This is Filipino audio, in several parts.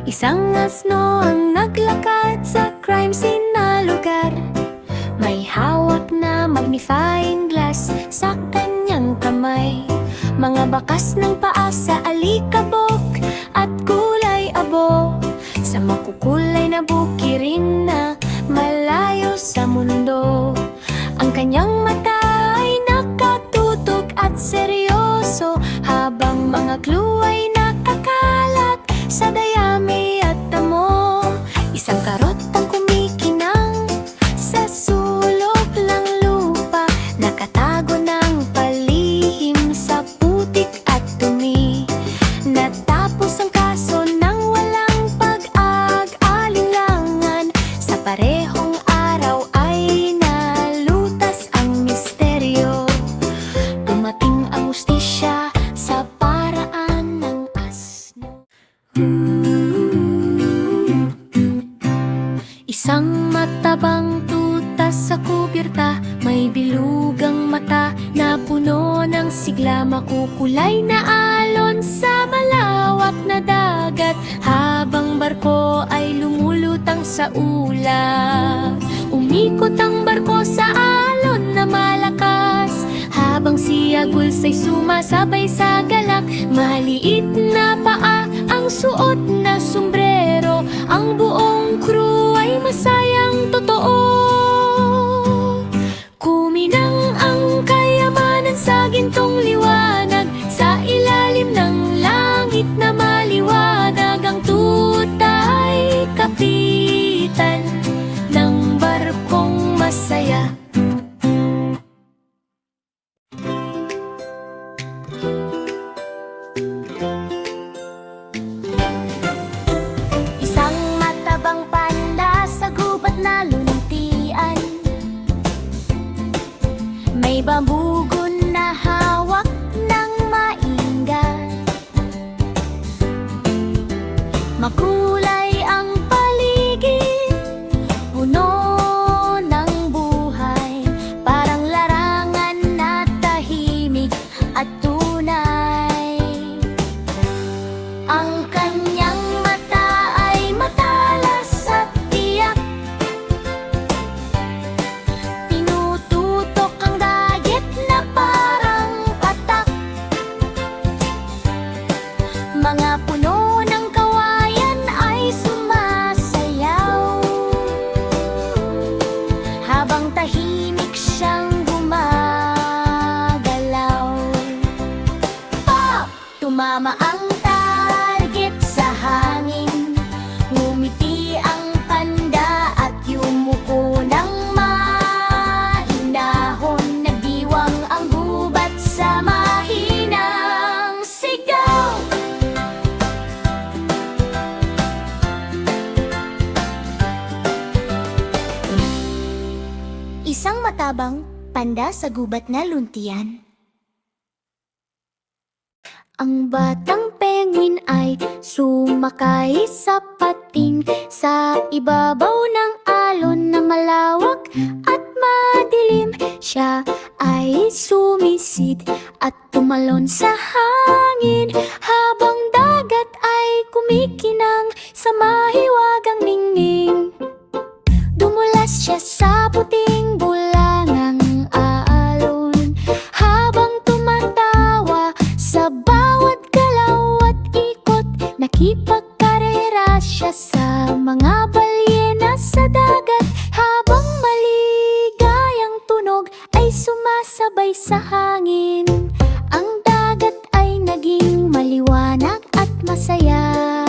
Isang asno ang naglakad sa crime scene na lugar. May hawak na magnifying glass sa kanyang kamay. Mga bakas ng paa sa alikabok at kulay abo, sa makukulay na bukirin na malayo sa mundo. Ang kanyang mata ay nakatutok at seryoso, habang mga clue ay nakakalat sa dayami at damo. Isang karot ang kumikinang sa sulok ng lupa, nakatago ng palihim sa putik at dumi. Natapos ang kaso ng walang pag-ag-alinlangan, sa parehong araw ay nalutas ang misteryo. Dumating ang hustisya sa paraan ng asno. Isang matabang tuta sa kubirta, may bilugang mata na puno ng sigla. Makukulay na alon sa malawak na dagat, habang barko ay lumulutang sa ulap. Umikot ang barko sa alon na malakas, habang si Aguls ay sumasabay sa galak. Maliit na paa ang suot na sombrero, ang buong crew ay masayang totoo. Kuminang ang kayamanan sa gintong liwanag, sa ilalim ng langit na maliwanag. Ang tuta ay kapitan ng barkong masaya. Isang matabang panda sa gubat na luntian, may bambugon na hawak ng mainggan. Makulay ang paligid, puno ng buhay, parang larangan na tahimik at tunay. Ang kanyang mata ay matalas at tiyak, tinututok ang dagat na parang patak. Mga puno ng kawayan ay sumasayaw, habang tahimik siyang gumagalaw. Pop! Tumama ang target sa hangin, ngumiti ang panda at yumuko ng mahinahon. Nagdiwang ang gubat sa mahinang sigaw. Isang matabang panda sa gubat na luntian. Ang batang penguin ay sumakay sa pating, sa ibabaw ng alon na malawak at madilim. Siya ay sumisid at tumalon sa hangin, habang dagat ay kumikinang sa mahiwagang ningning. Dumulas siya sa puting bulangang alon, habang tumatawa sa bawat galaw at ikot. Nakipagkarera siya sa mga balyena sa dagat, habang maligayang tunog ay sumasabay sa hangin. Ang dagat ay naging maliwanag at masaya,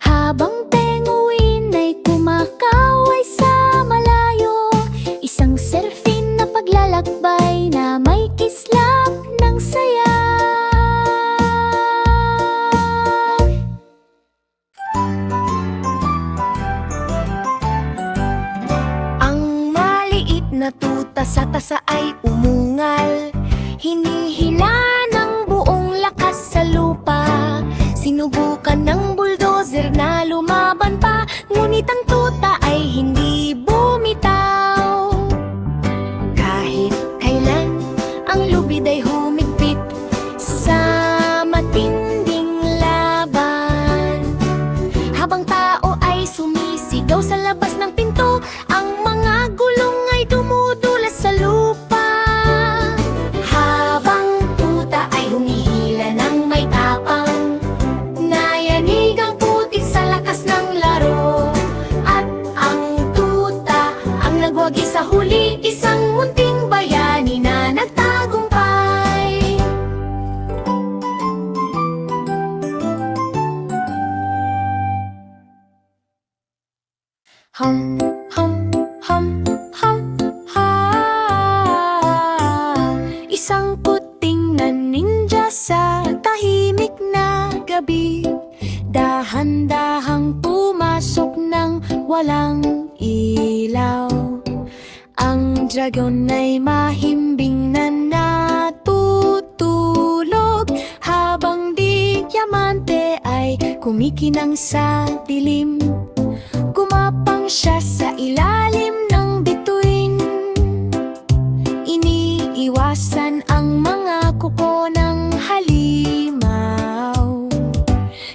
habang penguin ay kumakaway sa malayo. Isang serfin na paglalakbay na may kislap ng saya. Ang maliit na tuta sa tasa ay umungal, hinihila ng buong lakas sa lupa. Sinubukan ng bulldozer na lumaban pa, ngunit ang tuta ay hindi bumitaw. Kahit kailan ang lubid ay humigpit sa tahimik na gabi, dahan-dahang pumasok ng walang ilaw. Ang dragon ay mahimbing na natutulog, habang diamante ay kumikinang sa dilim. Gumapang siya sa ilalim ng bituin, iniiwasan ang mga kuko ng halimaw.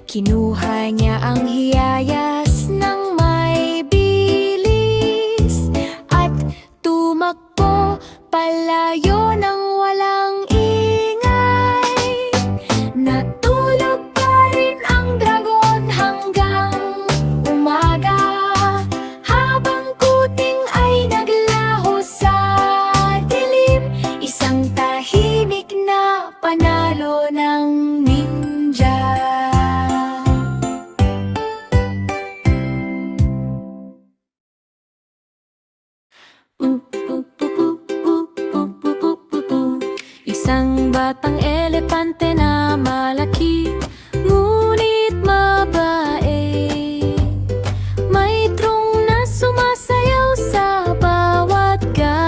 Kinuha niya ang hiyayas ng may bilis at tumakbo palayo ng walang ingay. Natulog pa rin ang dragon hanggang umaga, habang kuting ay naglaho sa dilim. Isang tahimik na panalo ng ninja. Isang batang elepante na malaki, ngunit mabae. May trung na sumasayaw sa bawat galaw.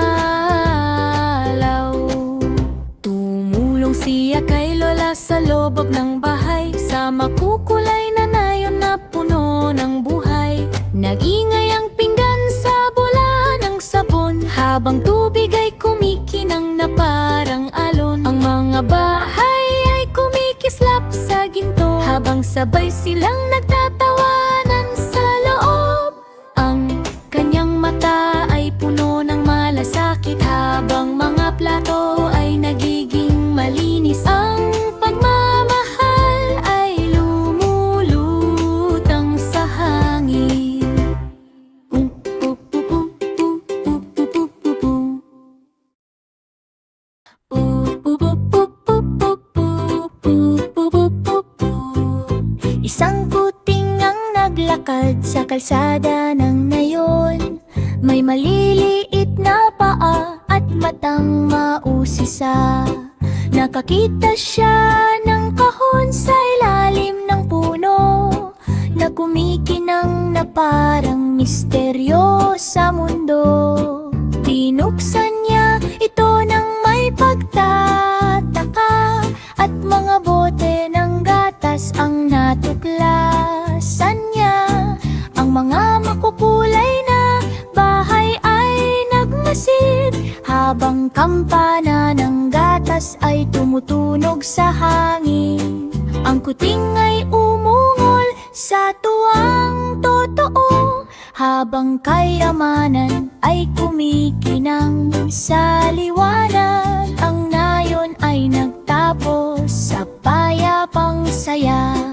Tumulong siya kay Lola sa loob ng bahay, sa makukulay na nayon na puno ng buhay. Nag-ingay ang pinggan sa bola ng sabon, habang tubig ay kumikinang na parang alon. Ang mga bahay ay kumikislap sa ginto, habang sabay silang nagtatawanan sa loob. Ang kanyang mata ay puno ng malasakit, habang mga plato ay nagiging malinis. Ang pagmamahal ay lumulutang sa hangin. Isang kuting ang naglakad sa kalsada ng nayon. May maliliit na paa at matang mausisa. Nakakita siya ng kahon sa ilalim ng puno, na kumikinang na parang misteryo sa mundo. Tinuksan niya ito ng may pagtataka, at mga bote ng gatas ang natuklasan niya. Ang mga makukulay na bahay ay nagmasid, habang kampana ng gatas ay tumutunog sa hangin. Ang kuting ay umungol sa tuwang totoo, habang kayamanan ay kumikinang sa liwanag. Ang nayon ay nagtapos sa payapang saya.